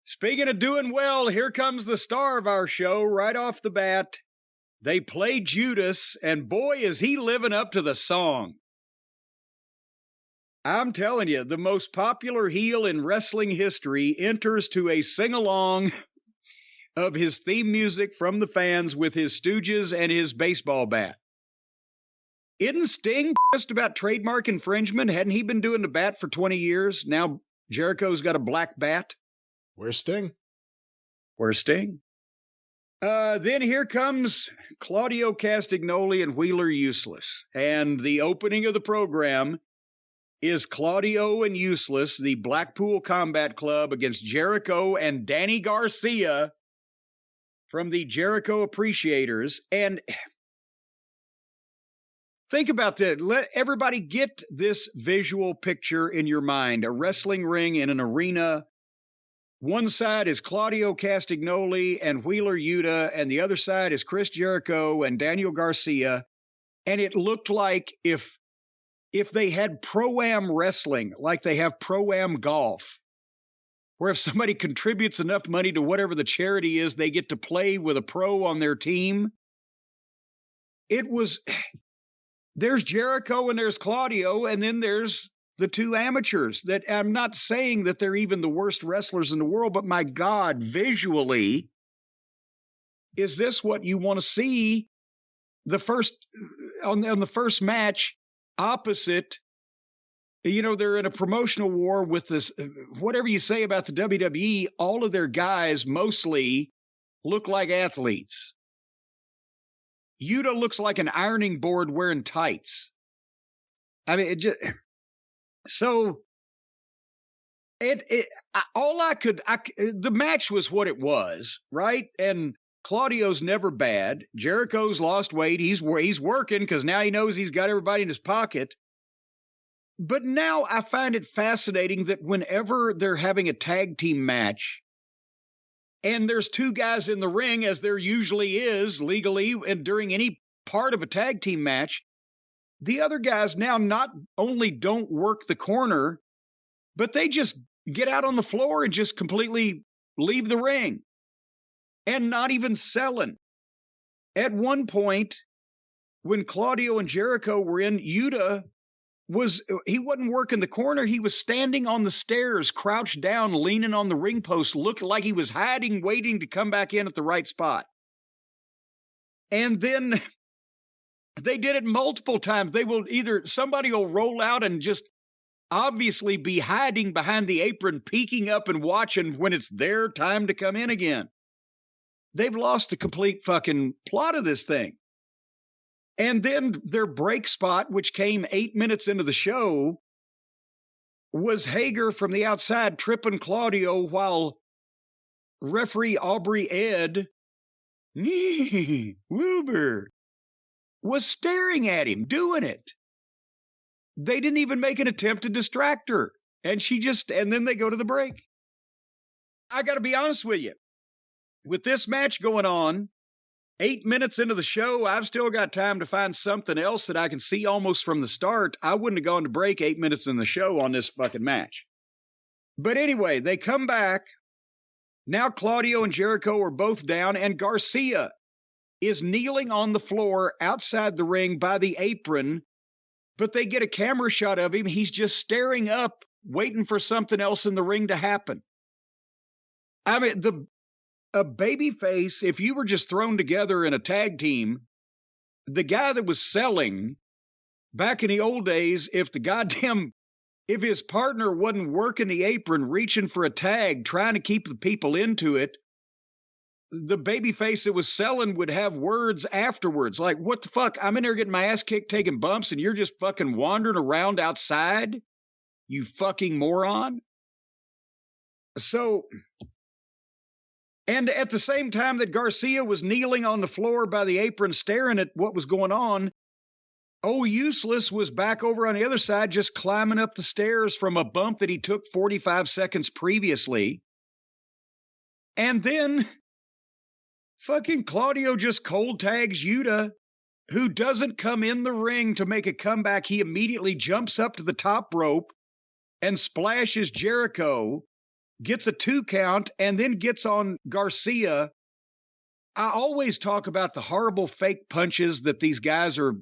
Speaking of doing well, here comes the star of our show right off the bat. They played Judas, and boy, is he living up to the song. I'm telling you, the most popular heel in wrestling history enters to a sing-along of his theme music from the fans with his Stooges and his baseball bat. Isn't Sting just about trademark infringement? Hadn't he been doing the bat for 20 years? Now Jericho's got a black bat. Where's Sting? Where's Sting? Then here comes Claudio Castagnoli and Wheeler Useless. And the opening of the program is Claudio and Useless, the Blackpool Combat Club, against Jericho and Danny Garcia from the Jericho Appreciators. And think about that. Let everybody get this visual picture in your mind. A wrestling ring in an arena. One side is Claudio Castagnoli and Wheeler Yuta, and the other side is Chris Jericho and Daniel Garcia. And it looked like if they had Pro-Am wrestling, like they have Pro-Am golf, where if somebody contributes enough money to whatever the charity is, they get to play with a pro on their team. There's Jericho and there's Claudio, and then there's the two amateurs that I'm not saying that they're even the worst wrestlers in the world, but my God, visually, is this what you want to see on the first match opposite? You know, they're in a promotional war with this, whatever you say about the WWE, all of their guys mostly look like athletes. Yuta looks like an ironing board wearing tights. I mean, the match was what it was, right? And Claudio's never bad. Jericho's lost weight. He's working because now he knows he's got everybody in his pocket. But now I find it fascinating that whenever they're having a tag team match and there's two guys in the ring, as there usually is legally and during any part of a tag team match, the other guys now not only don't work the corner, but they just get out on the floor and just completely leave the ring and not even selling. At one point, when Claudio and Jericho were in, Yuta he wasn't working the corner. He was standing on the stairs, crouched down, leaning on the ring post, looking like he was hiding, waiting to come back in at the right spot. And then they did it multiple times. Somebody will roll out and just obviously be hiding behind the apron, peeking up and watching when it's their time to come in again. They've lost the complete fucking plot of this thing. And then their break spot, which came 8 minutes into the show, was Hager from the outside tripping Claudio while referee Aubrey Ed Wilbur was staring at him doing it. They didn't even make an attempt to distract her. And then they go to the break. I got to be honest with you. With this match going on, 8 minutes into the show, I've still got time to find something else that I can see almost from the start. I wouldn't have gone to break 8 minutes in the show on this fucking match. But anyway, they come back. Now Claudio and Jericho are both down, and Garcia is kneeling on the floor outside the ring by the apron, but they get a camera shot of him. He's just staring up, waiting for something else in the ring to happen. I mean, a babyface, if you were just thrown together in a tag team, the guy that was selling back in the old days, if his partner wasn't working the apron, reaching for a tag, trying to keep the people into it, the babyface that was selling would have words afterwards. Like, what the fuck? I'm in there getting my ass kicked, taking bumps, and you're just fucking wandering around outside? You fucking moron. And at the same time that Garcia was kneeling on the floor by the apron staring at what was going on, Useless was back over on the other side just climbing up the stairs from a bump that he took 45 seconds previously. And then fucking Claudio just cold tags Yuta, who doesn't come in the ring to make a comeback. He immediately jumps up to the top rope and splashes Jericho. gets a 2 count, and then gets on Garcia. I always talk about the horrible fake punches that these guys are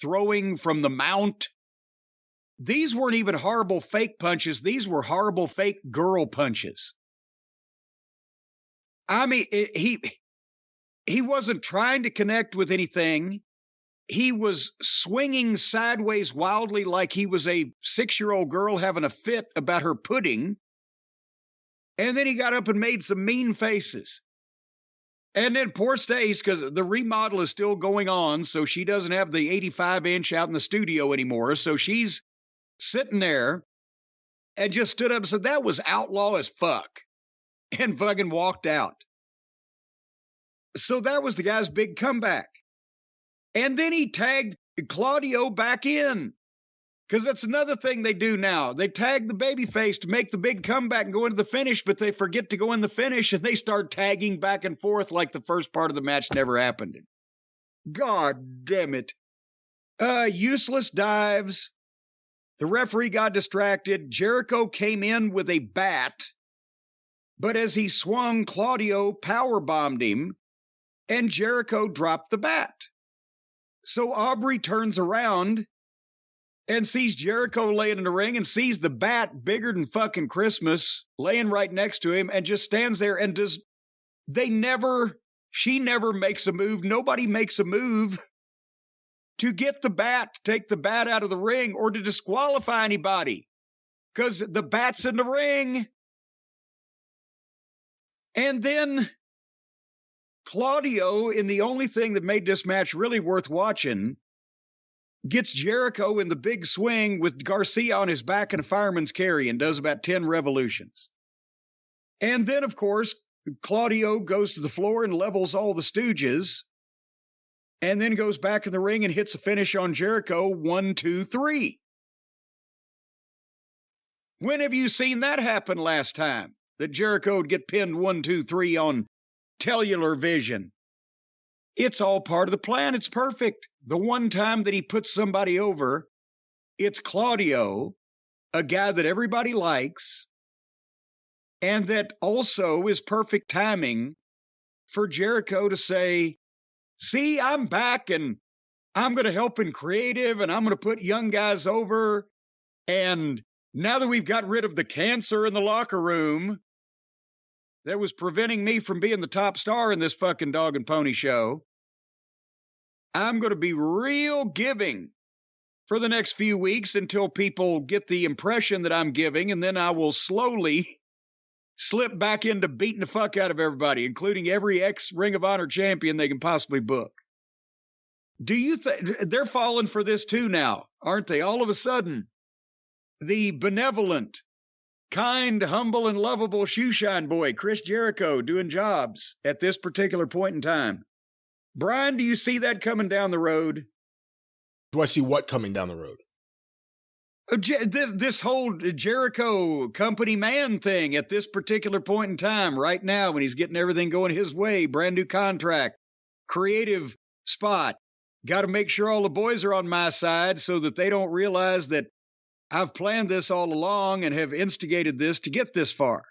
throwing from the mount. These weren't even horrible fake punches. These were horrible fake girl punches. I mean, he wasn't trying to connect with anything. He was swinging sideways wildly like he was a 6-year-old girl having a fit about her pudding. And then he got up and made some mean faces. And then poor Stace, because the remodel is still going on, so she doesn't have the 85-inch out in the studio anymore. So she's sitting there and just stood up and said, that was outlaw as fuck, and fucking walked out. So that was the guy's big comeback. And then he tagged Claudio back in, because that's another thing they do now. They tag the babyface to make the big comeback and go into the finish, but they forget to go in the finish, and they start tagging back and forth like the first part of the match never happened. God damn it. Useless dives. The referee got distracted. Jericho came in with a bat, but as he swung, Claudio powerbombed him, and Jericho dropped the bat. So Aubrey turns around and sees Jericho laying in the ring and sees the bat bigger than fucking Christmas laying right next to him, and just stands there and she never makes a move. Nobody makes a move to get the bat, to take the bat out of the ring, or to disqualify anybody, because the bat's in the ring. And then Claudio, in the only thing that made this match really worth watching, gets Jericho in the big swing with Garcia on his back in a fireman's carry and does about 10 revolutions. And then, of course, Claudio goes to the floor and levels all the Stooges, and then goes back in the ring and hits a finish on Jericho, 1, 2, 3. When have you seen that happen last time? That Jericho would get pinned 1, 2, 3 on Tellular Vision. It's all part of the plan. It's perfect. The one time that he puts somebody over, it's Claudio, a guy that everybody likes, and that also is perfect timing for Jericho to say, see, I'm back, and I'm going to help in creative, and I'm going to put young guys over, and now that we've got rid of the cancer in the locker room that was preventing me from being the top star in this fucking dog and pony show, I'm going to be real giving for the next few weeks until people get the impression that I'm giving, and then I will slowly slip back into beating the fuck out of everybody, including every ex-Ring of Honor champion they can possibly book. Do you think they're falling for this too now, aren't they? All of a sudden, the benevolent, kind, humble, and lovable shoeshine boy, Chris Jericho, doing jobs at this particular point in time. Brian, do you see that coming down the road? Do I see what coming down the road? This whole Jericho company man thing at this particular point in time, right now, when he's getting everything going his way, brand new contract, creative spot. Got to make sure all the boys are on my side so that they don't realize that I've planned this all along and have instigated this to get this far.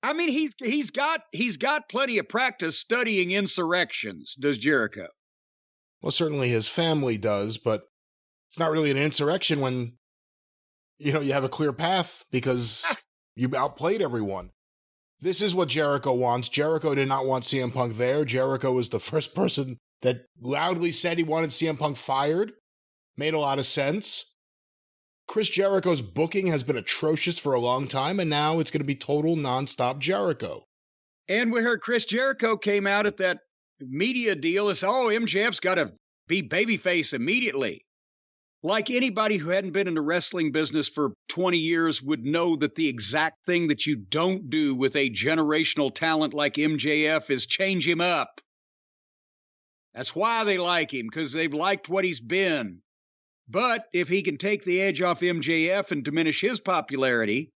I mean, he's got plenty of practice studying insurrections, does Jericho? Well, certainly his family does, but it's not really an insurrection when, you have a clear path because you outplayed everyone. This is what Jericho wants. Jericho did not want CM Punk there. Jericho was the first person that loudly said he wanted CM Punk fired. Made a lot of sense. Chris Jericho's booking has been atrocious for a long time, and now it's going to be total nonstop Jericho. And we heard Chris Jericho came out at that media deal and said, MJF's got to be babyface immediately. Like anybody who hadn't been in the wrestling business for 20 years would know that the exact thing that you don't do with a generational talent like MJF is change him up. That's why they like him, because they've liked what he's been. But if he can take the edge off MJF and diminish his popularity,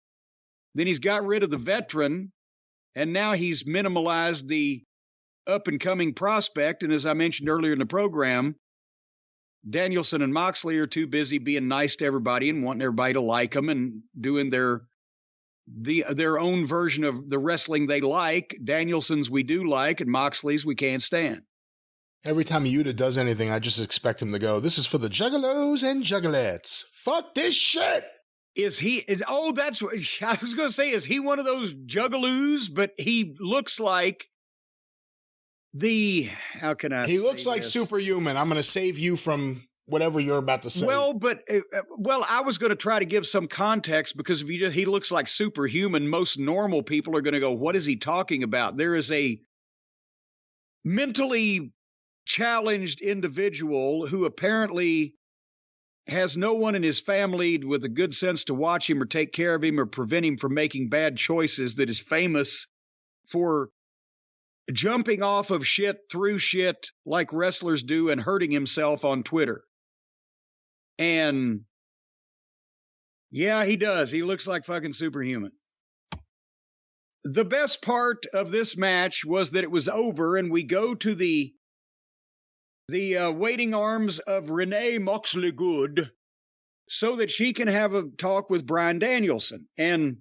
then he's got rid of the veteran, and now he's minimalized the up-and-coming prospect. And as I mentioned earlier in the program, Danielson and Moxley are too busy being nice to everybody and wanting everybody to like them and doing their their own version of the wrestling they like. Danielson's we do like, and Moxley's we can't stand. Every time Yuta does anything, I just expect him to go, this is for the juggalos and juggalettes. Fuck this shit. Is he? Oh, that's what I was going to say. Is he one of those juggaloos? But he looks like how can I He say looks like this? superhuman. I'm going to save you from whatever you're about to say. Well, I was going to try to give some context because if he looks like superhuman, most normal people are going to go, what is he talking about? There is a mentally challenged individual who apparently has no one in his family with a good sense to watch him or take care of him or prevent him from making bad choices, that is famous for jumping off of shit through shit like wrestlers do and hurting himself on Twitter. And yeah, he does. He looks like fucking superhuman. The best part of this match was that it was over and we go to the waiting arms of Renee Moxley Good so that she can have a talk with Bryan Danielson. And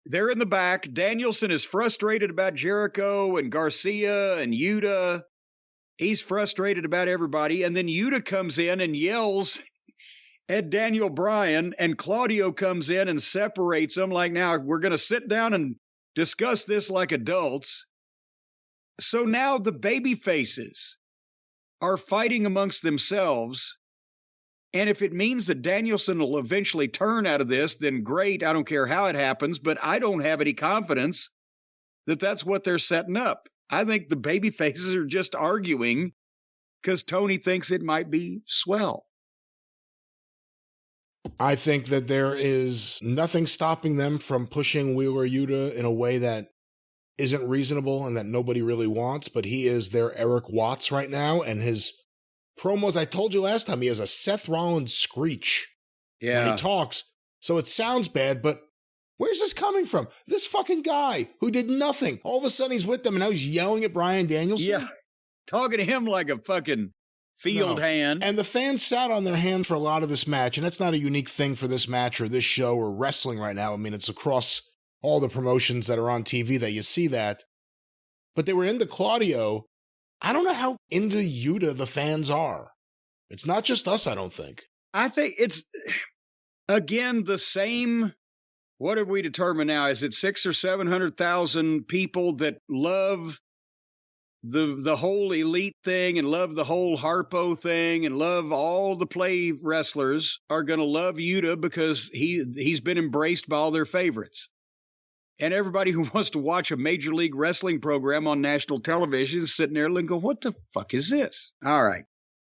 they're in the back. Danielson is frustrated about Jericho and Garcia and Yuta. He's frustrated about everybody. And then Yuta comes in and yells at Daniel Bryan, and Claudio comes in and separates them like, now we're going to sit down and discuss this like adults. So now the baby faces are fighting amongst themselves. And if it means that Danielson will eventually turn out of this, then great. I don't care how it happens, but I don't have any confidence that that's what they're setting up. I think the baby faces are just arguing because Tony thinks it might be swell. I think that there is nothing stopping them from pushing Wheeler Yuta in a way that isn't reasonable and that nobody really wants, but he is their Eric Watts right now, and his promos, I told you last time, he has a Seth Rollins screech when he talks, so it sounds bad, but where's this coming from? This fucking guy who did nothing, all of a sudden he's with them, and now he's yelling at Bryan Danielson? Yeah, talking to him like a fucking field hand. And the fans sat on their hands for a lot of this match, and that's not a unique thing for this match or this show or wrestling right now. I mean, it's across all the promotions that are on TV that you see that. But they were into Claudio. I don't know how into Yuta the fans are. It's not just us, I don't think. I think it's, again, the same. What have we determined now? Is it 600,000 or 700,000 people that love the whole elite thing and love the whole Harpo thing and love all the play wrestlers are going to love Yuta because he's been embraced by all their favorites. And everybody who wants to watch a Major League Wrestling program on national television is sitting there and go, what the fuck is this? All right.